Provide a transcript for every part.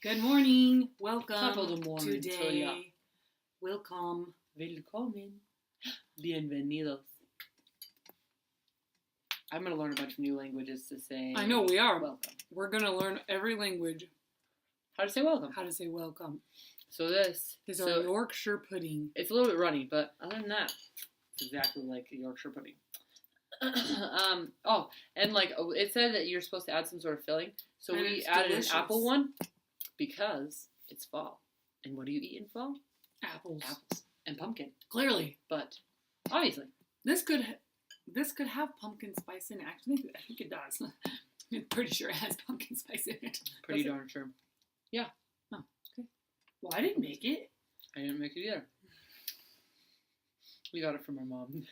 Good morning. Welcome. Top of the morning, today. so yeah. Welcome. Willkommen. Bienvenidos. I'm going to learn a bunch of new languages to say. I know we are. Welcome. We're going to learn every language. How to say welcome. How to say welcome. So this is our Yorkshire pudding. It's a little bit runny, but other than that, it's exactly like a Yorkshire pudding. It said that you're supposed to add some sort of filling. So And we it's added delicious. an apple one because it's fall. And what do you eat in fall? Apples. Apples and pumpkin. Clearly. But obviously. This could have pumpkin spice in it. Actually, I think it does. I'm pretty sure it has pumpkin spice in it. Pretty darn sure. Yeah. Oh, okay. Well, I didn't make it. I didn't make it either. We got it from our mom.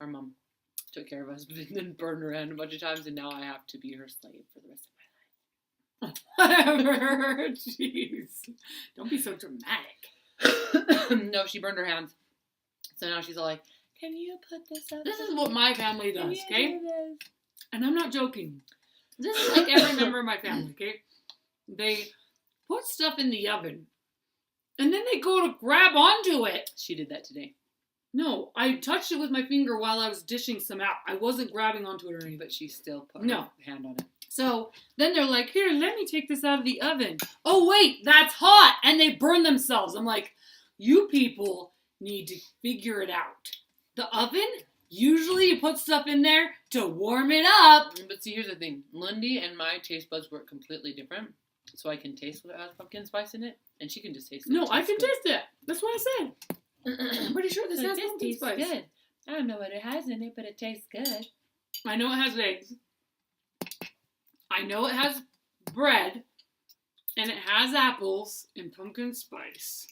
Our mom took care of us, but then burned her hand a bunch of times, and now I have to be her slave for the rest of Whatever. Jeez. Don't be so dramatic. my life. No, she burned her hands. So now she's all like, "Can you put this up?" This is what my family Can does, you okay? do this?" And I'm not joking. This is like every member of my family, okay? They put stuff in the oven, and then they go to grab onto it. She did that today. No, I touched it with my finger while I was dishing some out. I wasn't grabbing onto it or anything. But she still put No. her hand on it. So then they're like, here, let me take this out of the oven. Oh, wait, that's hot. And they burn themselves. I'm like, you people need to figure it out. The oven, usually you put stuff in there to warm it up. But see, here's the thing. Lindy and my taste buds work completely different. So I can taste what has pumpkin spice in it, and she can just taste it. No, It I tastes can good. taste it. That's what I said. I'm pretty sure this has pumpkin tastes spice. good. I don't know what it has in it, but it tastes good. I know it has eggs. I know it has bread. And it has apples and pumpkin spice.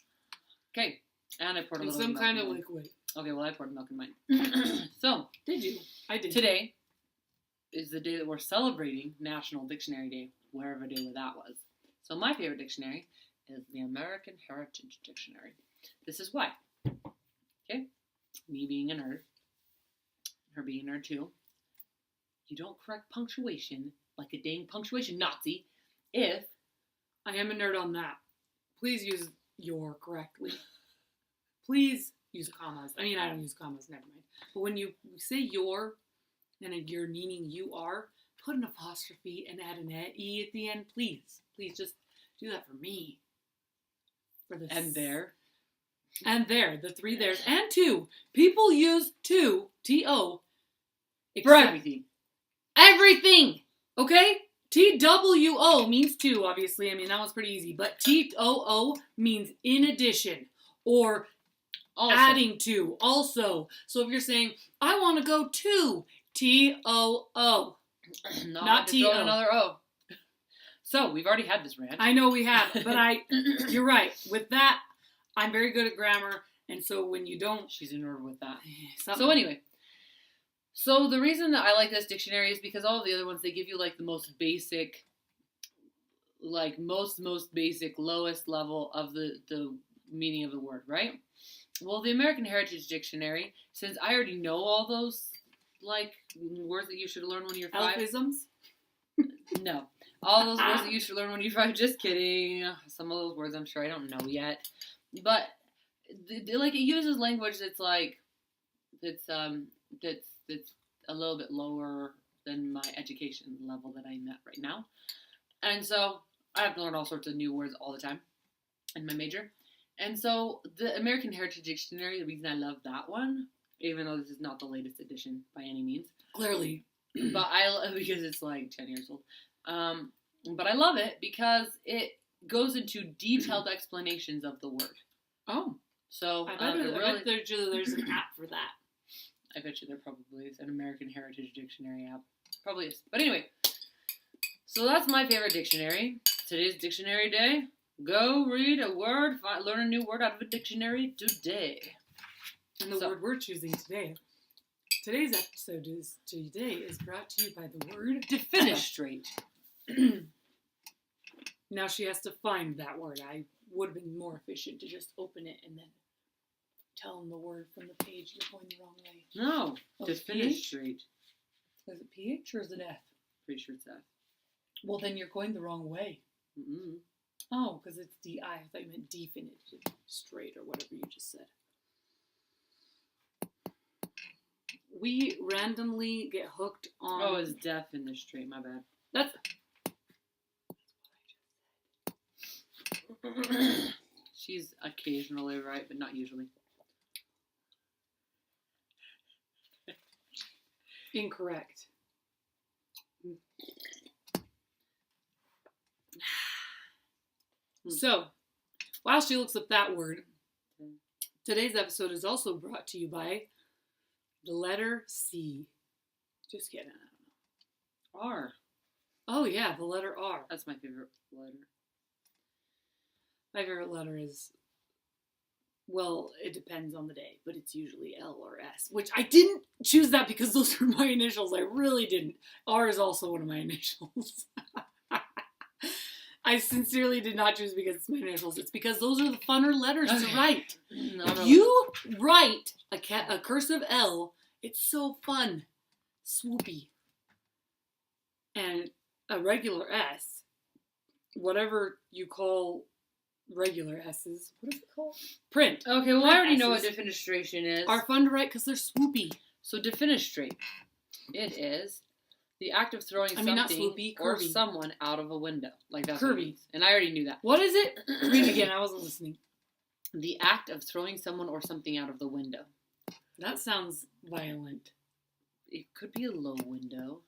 Okay, and I poured a And little some milk kind in of mine. liquid. Okay, well I poured milk in mine. So Did you? I did. today is the day that we're celebrating National Dictionary Day, wherever day where that was. So my favorite dictionary is the American Heritage Dictionary. This is why. Okay, me being a nerd, her being a nerd too. You don't correct punctuation like a dang punctuation Nazi if I am a nerd on that. Please use your correctly. Please use commas. I mean, I don't use commas, never mind. But when you say your, and you're meaning you are, put an apostrophe and add an E at the end, please. Please just do that for me. For this. and there. And there, the three there's, and two. People use two, T-O, For except everything. everything, okay? T-W-O means two, obviously. I mean, that was pretty easy. But T-O-O means in addition or Also, adding to, also. So if you're saying, I want to go to T-O-O. not to throw T-O. another O. So we've already had this rant. I know we have, but you're right. With that, I'm very good at grammar. And so when you don't, She's in order with that. something. So anyway, so the reason that I like this dictionary is because all of the other ones, they give you like the most basic, like most basic, lowest level of the meaning of the word, right? Well, the American Heritage Dictionary, since I already know all those like words that you should learn when you're 5. Elfisms? No. All those words that you should learn when you're 5. Just kidding. Some of those words I'm sure I don't know yet. But like it uses language that's like that's a little bit lower than my education level that I'm at right now. And so I have to learn all sorts of new words all the time in my major. And so the American Heritage Dictionary, the reason I love that one, even though this is not the latest edition by any means, Clearly. but I love because it's like 10 years old. But I love it because it goes into detailed explanations of the word. Oh. So I bet there's an app for that. I bet you there probably is an American Heritage Dictionary app. Probably is. But anyway, so that's my favorite dictionary. Today's dictionary day. Go read a word, learn a new word out of a dictionary today. And the word we're choosing today's episode is brought to you by the word Defenestrate. Now she has to find that word. I would have been more efficient to just open it and then tell them the word from the page. You're going the wrong way. No, Oh, it's defenestrate. Is it PH or is it F? Pretty sure it's that. Well, then you're going the wrong way. Mm-mm. Oh, because it's DI. I thought you meant definitive straight or whatever you just said. We randomly get hooked on. Oh, it's defenestrate. My bad. That's. She's occasionally right, but not usually. Incorrect. So, while she looks up that word, today's episode is also brought to you by the letter C. Just kidding. I don't know. R. Oh, yeah, the letter R. That's my favorite letter. My favorite letter is, well, it depends on the day, but it's usually L or S, which I didn't choose that because those are my initials. I really didn't. R is also one of my initials. I sincerely did not choose because it's my initials. It's because those are the funner letters to write. If you write a cursive L, it's so fun. Swoopy. And a regular S, whatever you call regular S's, what is it called? Print. Okay, well, I already know what S's defenestration is. are fun to write because they're swoopy. So defenestrate. It is the act of throwing something not swoopy, or curvy. someone out of a window. Like that's what it Curvy. means. And I already knew that. What is it? Read it again. I wasn't listening. The act of throwing someone or something out of the window. That sounds violent. It could be a low window.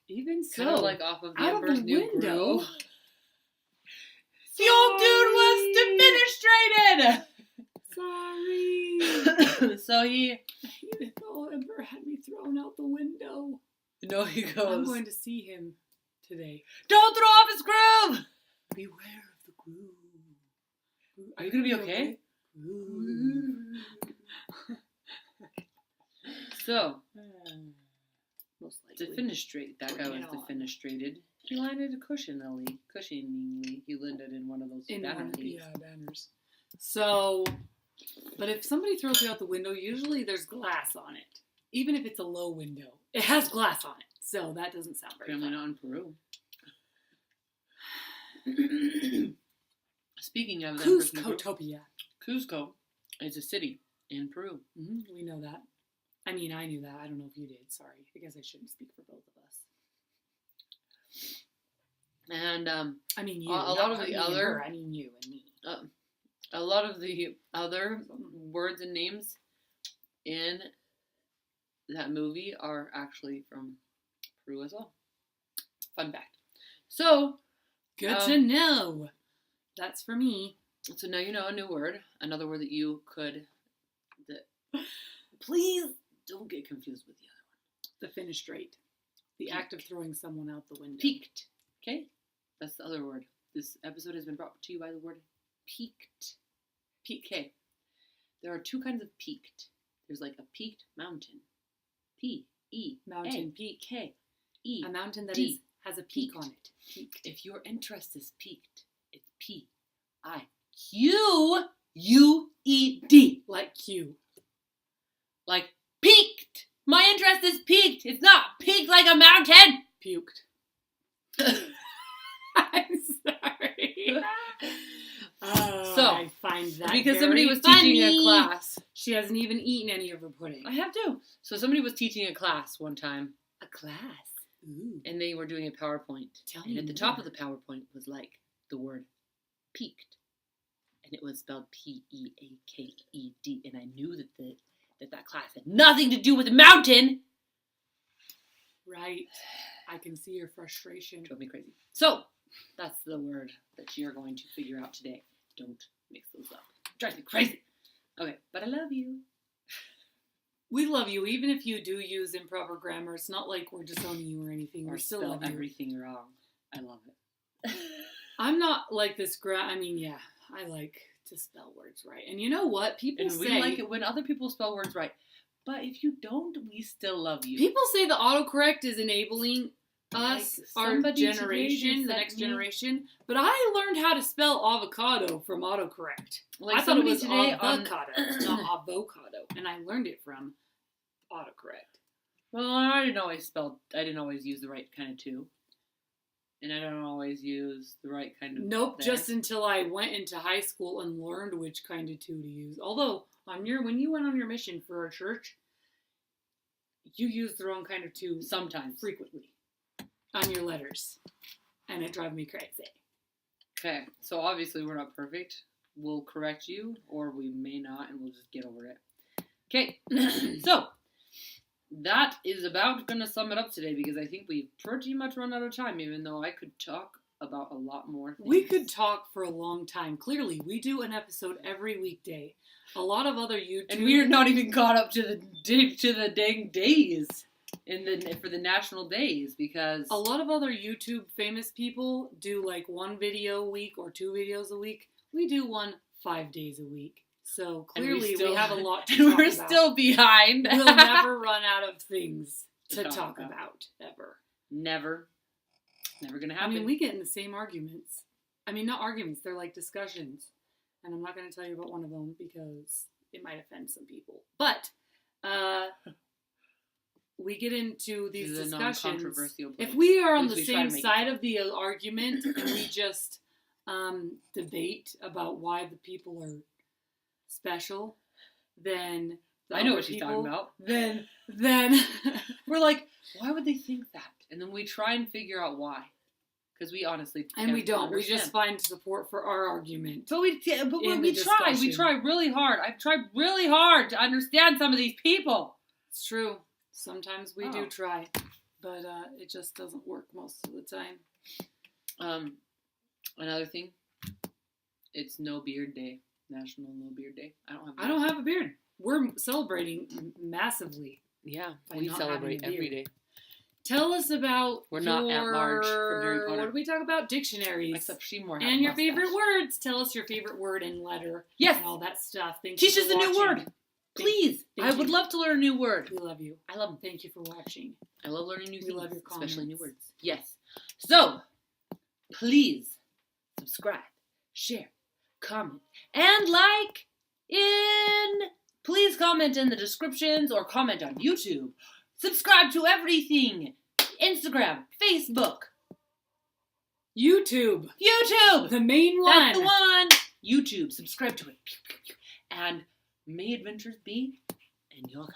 Even so, Kind of like off of the out of Emperor's the New window. Groove. The old dude was Sorry. defenestrated! So he... I hated the Emperor had me thrown out the window. No, he I'm goes... going to see him today. Don't throw off his groove! Beware of the groove. Are you going to be okay? Groove. So... Most likely. Defenestrate. That guy was Bring it on. defenestrated. He landed cushioningly. He landed in one of those In banner one of the leaves. banners. So, but if somebody throws you out the window, usually there's glass on it. Even if it's a low window, it has glass on it. So that doesn't sound very Apparently fun. not in Peru. Speaking of the Emperor's New Groove, Cuscotopia. Cusco is a city in Peru. We know that. I mean, I knew that. I don't know if you did. Sorry. I guess I shouldn't speak for both of us. And I mean, you. a lot of the me and other- her. I mean, you and me. a lot of the other words and names in that movie are actually from Peru as well. Fun fact. So, Good to know. That's for me. so now you know a new word. Another word that you could... Please don't get confused with the other one. Defenestrate. The act of throwing someone out the window. Peaked. Okay? That's the other word. This episode has been brought to you by the word peaked. Okay. There are two kinds of peaked. There's like a peaked mountain. P-E. Mountain peak. K-E. A mountain that D. has a peak Peaked. on it. Peaked. If your interest is peaked, it's P-I-Q-U-E-D. Like Q. Like peaked. My interest is peaked. It's not peaked like a mountain. Puked. I'm sorry. Oh, So, I find that because somebody very was teaching a funny. class. She hasn't even eaten any of her pudding. I have to. So somebody was teaching a class one time, A class. Ooh. and they were doing a PowerPoint. Tell And me at the top more. of the PowerPoint was like the word peaked. And it was spelled P-E-A-K-E-D. And I knew that class had nothing to do with a mountain. Right. I can see your frustration. Drove me crazy. So, that's the word that you're going to figure out today. Don't mix those up. Drives me crazy. Okay, but I love you. We love you, even if you do use improper grammar. It's not like we're disowning you or anything. Or We still spell love you. everything wrong. I love it. I'm not like this. I mean, yeah, I like to spell words right. And you know what? People And say we like it when other people spell words right. But if you don't, we still love you. people say the autocorrect is enabling us, Like, our somebody today generation, just the sent next me- generation. But I learned how to spell avocado from autocorrect. Like I thought it somebody was today on- avocado, not avocado, and I learned it from autocorrect. Well, I didn't always use the right kind of two. And I don't always use the right kind of. Nope, there. just until I went into high school and learned which kind of two to use. Although, when you went on your mission for our church, you used the wrong kind of two Sometimes. frequently on your letters. And it drove me crazy. Okay, so obviously we're not perfect. We'll correct you, or we may not, and we'll just get over it. Okay, so that is about going to sum it up today because I think we've pretty much run out of time, even though I could talk about a lot more things. We could talk for a long time. Clearly, we do an episode every weekday. A lot of other YouTube... And we're not even caught up to the dang days for the national days because... A lot of other YouTube famous people do like one video a week or 2 videos a week. We do one 5 days a week. So clearly we have a lot to talk about. And we're still behind. We'll never run out of things to talk about, ever. Never. Never gonna happen. I mean, we get in the same arguments. I mean, not arguments, they're like discussions. And I'm not going to tell you about one of them because it might offend some people. But, we get into these This is a discussions. non-controversial place. If we are on At the least we try to same make side of the argument and we just debate about why the people are special, then I know what she's talking about. Then We're like, why would they think that? And then we try and figure out why. Because we honestly and we can't don't. understand. We just find support for our argument. But we in try. the We try really hard. I've tried really hard to understand some of these people. It's true. Sometimes we do Oh. try, but it just doesn't work most of the time. Another thing, it's No Beard Day. National No Beard Day. I don't have a beard. We're celebrating massively. Yeah, by we not celebrate having a every beard. day. Tell us about We're not at Marge from Harry Potter. What do we talk about? Dictionaries. Except Seymour And your favorite words. Tell us your favorite word and letter. Yes. And all that stuff. Thank Teach you us for a new watching. word. Please. Thank I would you. love to learn a new word. We love you. I love them. Thank you for watching. I love learning new We things, love your especially new comments. words. Yes. So, please subscribe, share, comment, and like please comment in the descriptions or comment on YouTube. Subscribe to everything. Instagram, Facebook, YouTube. The main one. That's the one. YouTube. Subscribe to it. And may adventures be in your life.